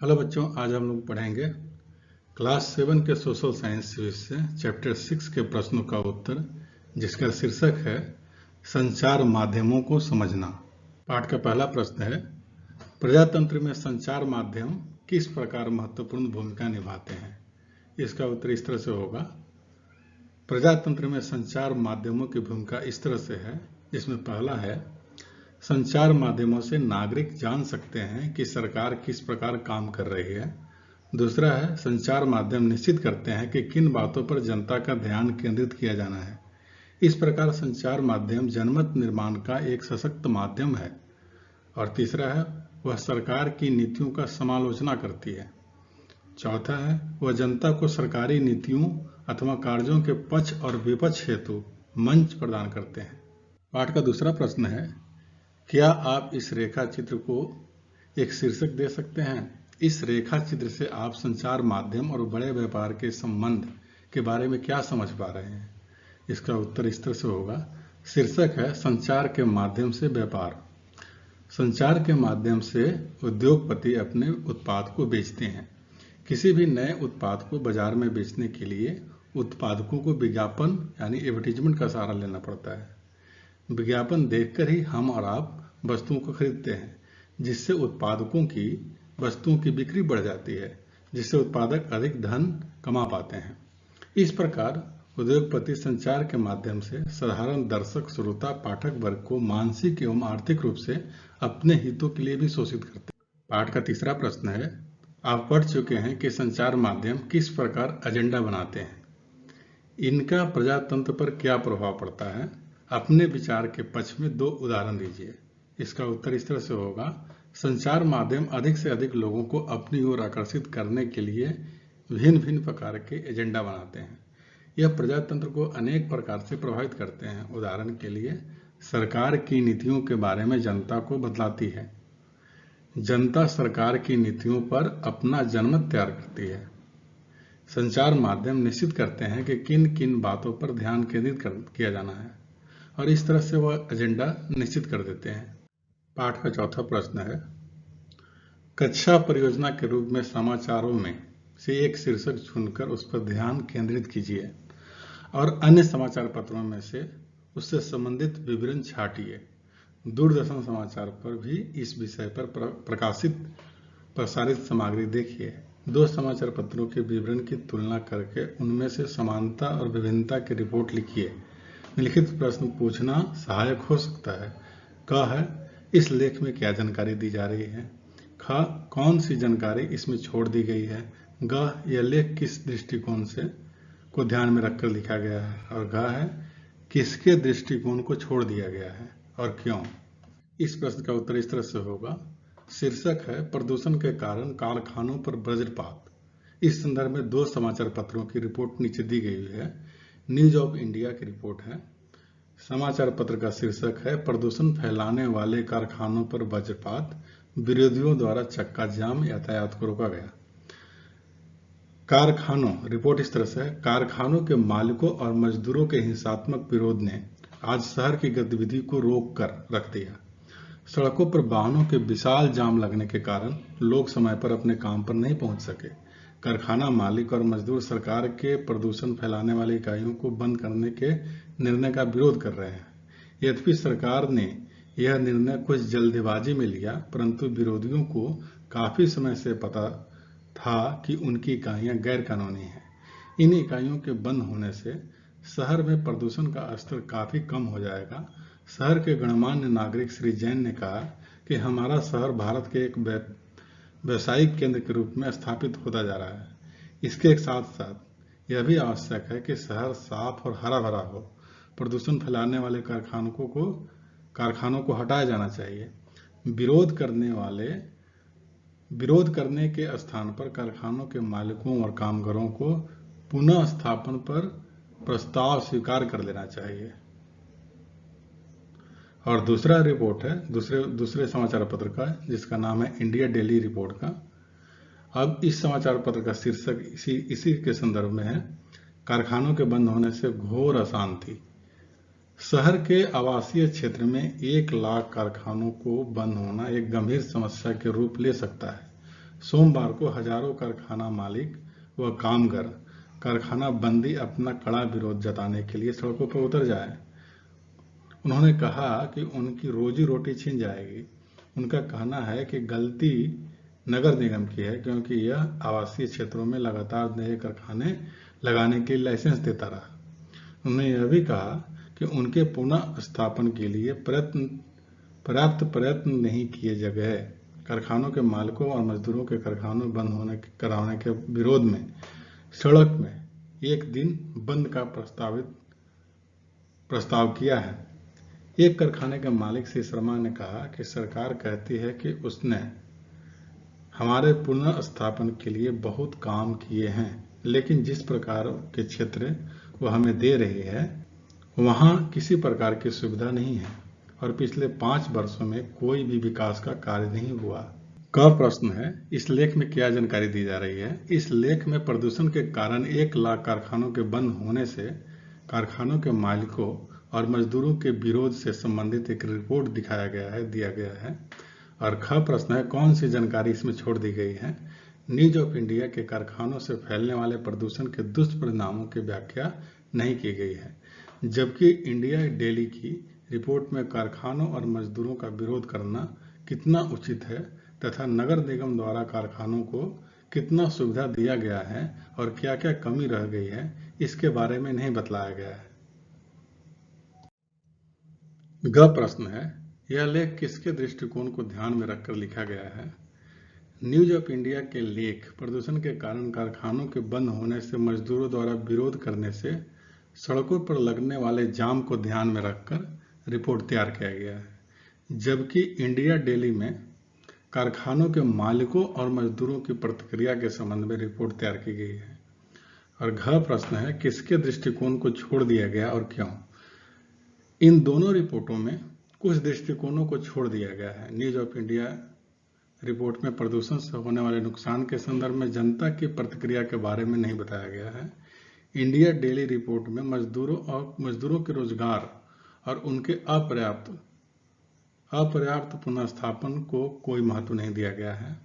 Hello बच्चों, आज हम लोग पढ़ेंगे क्लास 7 के सोशल साइंस से चैप्टर 6 के प्रश्नों का उत्तर, जिसका शीर्षक है संचार माध्यमों को समझना। पाठ का पहला प्रश्न है, प्रजातंत्र में संचार माध्यम किस प्रकार महत्वपूर्ण भूमिका निभाते हैं। इसका उत्तर इस तरह से होगा, प्रजातंत्र में संचार माध्यमों की भूमिका इस तरह से है, जिसमें पहला है, संचार माध्यमों से नागरिक जान सकते हैं कि सरकार किस प्रकार काम कर रही है। दूसरा है, संचार माध्यम निश्चित करते हैं कि किन बातों पर जनता का ध्यान केंद्रित किया जाना है। इस प्रकार संचार माध्यम जनमत निर्माण का एक सशक्त माध्यम है। और तीसरा है, वह सरकार की नीतियों का समालोचना करती है। चौथा है, वह जनता को सरकारी नीतियों अथवा कार्यों के पक्ष और विपक्ष हेतु मंच प्रदान करते हैं। पाठ का दूसरा प्रश्न है, क्या आप इस रेखा चित्र को एक शीर्षक दे सकते हैं। इस रेखा चित्र से आप संचार माध्यम और बड़े व्यापार के संबंध के बारे में क्या समझ पा रहे हैं। इसका उत्तर इस तरह से होगा, शीर्षक है संचार के माध्यम से व्यापार। संचार के माध्यम से उद्योगपति अपने उत्पाद को बेचते हैं। किसी भी नए उत्पाद को बाजार में बेचने के लिए उत्पादकों को विज्ञापन यानी एडवर्टीजमेंट का सहारा लेना पड़ता है। विज्ञापन देखकर ही हम और आप वस्तुओं को खरीदते हैं, जिससे उत्पादकों की वस्तुओं की बिक्री बढ़ जाती है, जिससे उत्पादक अधिक धन कमा पाते हैं। इस प्रकार उद्योगपति संचार के माध्यम से साधारण दर्शक, श्रोता, पाठक वर्ग को मानसिक एवं आर्थिक रूप से अपने हितों के लिए भी शोषित करते हैं। पाठ का तीसरा प्रश्न है, आप पढ़ चुके हैं कि संचार माध्यम किस प्रकार एजेंडा बनाते हैं। इनका प्रजातंत्र पर क्या प्रभाव पड़ता है। अपने विचार के पक्ष में 2 उदाहरण दीजिए। इसका उत्तर इस तरह से होगा, संचार माध्यम अधिक से अधिक लोगों को अपनी ओर आकर्षित करने के लिए भिन्न भिन्न प्रकार के एजेंडा बनाते हैं। यह प्रजातंत्र को अनेक प्रकार से प्रभावित करते हैं। उदाहरण के लिए, सरकार की नीतियों के बारे में जनता को बतलाती है। जनता सरकार की नीतियों पर अपना जनमत तैयार करती है। संचार माध्यम निश्चित करते हैं कि किन किन बातों पर ध्यान केंद्रित किया जाना है, और इस तरह से वह एजेंडा निश्चित कर देते हैं। पाठ का चौथा प्रश्न है, कक्षा परियोजना के रूप में समाचारों में से एक शीर्षक चुनकर उस पर ध्यान केंद्रित कीजिए और अन्य समाचार पत्रों में से उससे संबंधित विवरण छाटिए। दूरदर्शन समाचार पर भी इस विषय पर प्रसारित सामग्री देखिए। 2 समाचार पत्रों के विवरण की तुलना करके उनमें से समानता और विभिन्नता की रिपोर्ट लिखिए। लिखित प्रश्न पूछना सहायक हो सकता है। क है, इस लेख में क्या जानकारी दी जा रही है। ख, कौन सी जानकारी इसमें छोड़ दी गई है। ग, यह लेख किस दृष्टिकोण से को ध्यान में रखकर लिखा गया है। और घ है, किसके दृष्टिकोण को छोड़ दिया गया है और क्यों। इस प्रश्न का उत्तर इस तरह से होगा, शीर्षक है प्रदूषण के कारण कारखानों पर वज्रपात। इस संदर्भ में 2 समाचार पत्रों की रिपोर्ट नीचे दी गई है। न्यूज ऑफ इंडिया की रिपोर्ट है। समाचार पत्र का शीर्षक है प्रदूषण फैलाने वाले कारखानों पर वज्रपात, विरोधियों द्वारा चक्का जाम, यातायात को रोका गया। कारखानों, रिपोर्ट इस तरह से है, कारखानों के मालिकों और मजदूरों के हिंसात्मक विरोध ने आज शहर की गतिविधि को रोक कर रख दिया। सड़कों पर वाहनों के विशाल जाम लगने के कारण लोग समय पर अपने काम पर नहीं पहुंच सके। कारखाना मालिक और मजदूर सरकार के प्रदूषण फैलाने वाली इकाइयों को बंद करने के निर्णय का विरोध कर रहे हैं। यद्यपि सरकार ने यह निर्णय कुछ जल्दबाजी में लिया, परंतु विरोधियों को काफी समय से पता था कि उनकी इकाइयां गैर कानूनी हैं। इन इकाइयों के बंद होने से शहर में प्रदूषण का स्तर काफी कम हो जाएगा। शहर के गणमान्य नागरिक श्री जैन ने कहा कि हमारा शहर भारत के एक व्यावसायिक केंद्र के रूप में स्थापित होता जा रहा है। इसके साथ साथ यह भी आवश्यक है कि शहर साफ और हरा भरा हो। प्रदूषण फैलाने वाले कारखानों को हटाया जाना चाहिए। विरोध करने के स्थान पर कारखानों के मालिकों और कामगारों को पुनः स्थापन पर प्रस्ताव स्वीकार कर लेना चाहिए। और दूसरा रिपोर्ट है दूसरे समाचार पत्र का, जिसका नाम है इंडिया डेली रिपोर्ट का। अब इस समाचार पत्र का शीर्षक इसी के संदर्भ में है, कारखानों के बंद होने से घोर अशांति। शहर के आवासीय क्षेत्र में 1 लाख कारखानों को बंद होना एक गंभीर समस्या के रूप ले सकता है। सोमवार को हजारों कारखाना मालिक व कामगार कारखाना बंदी अपना कड़ा विरोध जताने के लिए सड़कों पर उतर जाए। उन्होंने कहा कि उनकी रोजी रोटी छिन जाएगी। उनका कहना है कि गलती नगर निगम की है, क्योंकि यह आवासीय क्षेत्रों में लगातार नए कारखाने लगाने के लिए लाइसेंस देता रहा। उन्होंने यह भी कहा कि उनके पुनः स्थापन के लिए पर्याप्त प्रयत्न नहीं किए गए। कारखानों के मालिकों और मजदूरों के कारखानों बंद कराने के विरोध में सड़क में एक दिन बंद का प्रस्ताव किया है। एक कारखाने के मालिक श्री शर्मा ने कहा कि सरकार कहती है कि उसने हमारे पुनः स्थापन के लिए बहुत काम किए हैं, लेकिन जिस प्रकार के क्षेत्र वो हमें दे रही है वहां किसी प्रकार की सुविधा नहीं है और पिछले 5 वर्षों में कोई भी विकास का कार्य नहीं हुआ। का प्रश्न है, इस लेख में क्या जानकारी दी जा रही है? इस लेख में प्रदूषण के कारण 1 लाख कारखानों के बंद होने से कारखानों के मालिकों और मजदूरों के विरोध से संबंधित एक रिपोर्ट दिया गया है। और ख प्रश्न है, कौन सी जानकारी इसमें छोड़ दी गई है? न्यूज ऑफ इंडिया के कारखानों से फैलने वाले प्रदूषण के दुष्परिणामों की व्याख्या नहीं की गई है, जबकि इंडिया डेली की रिपोर्ट में कारखानों और मजदूरों का विरोध करना कितना उचित है तथा नगर निगम द्वारा कारखानों को कितना सुविधा दिया गया है और क्या क्या कमी रह गई है, इसके बारे में नहीं बतलाया गया है। ग प्रश्न है, यह लेख किसके दृष्टिकोण को ध्यान में रखकर लिखा गया है? न्यूज ऑफ इंडिया के लेख प्रदूषण के कारण कारखानों के बंद होने से मजदूरों द्वारा विरोध करने से सड़कों पर लगने वाले जाम को ध्यान में रखकर रिपोर्ट तैयार किया गया है, जबकि इंडिया डेली में कारखानों के मालिकों और मजदूरों की प्रतिक्रिया के संबंध में रिपोर्ट तैयार की गई है। और घ प्रश्न है, किसके दृष्टिकोण को छोड़ दिया गया और क्यों? इन दोनों रिपोर्टों में कुछ दृष्टिकोणों को छोड़ दिया गया है। न्यूज ऑफ इंडिया रिपोर्ट में प्रदूषण से होने वाले नुकसान के संदर्भ में जनता की प्रतिक्रिया के बारे में नहीं बताया गया है। इंडिया डेली रिपोर्ट में मजदूरों के रोजगार और उनके अपर्याप्त पुनर्स्थापन को कोई महत्व नहीं दिया गया है।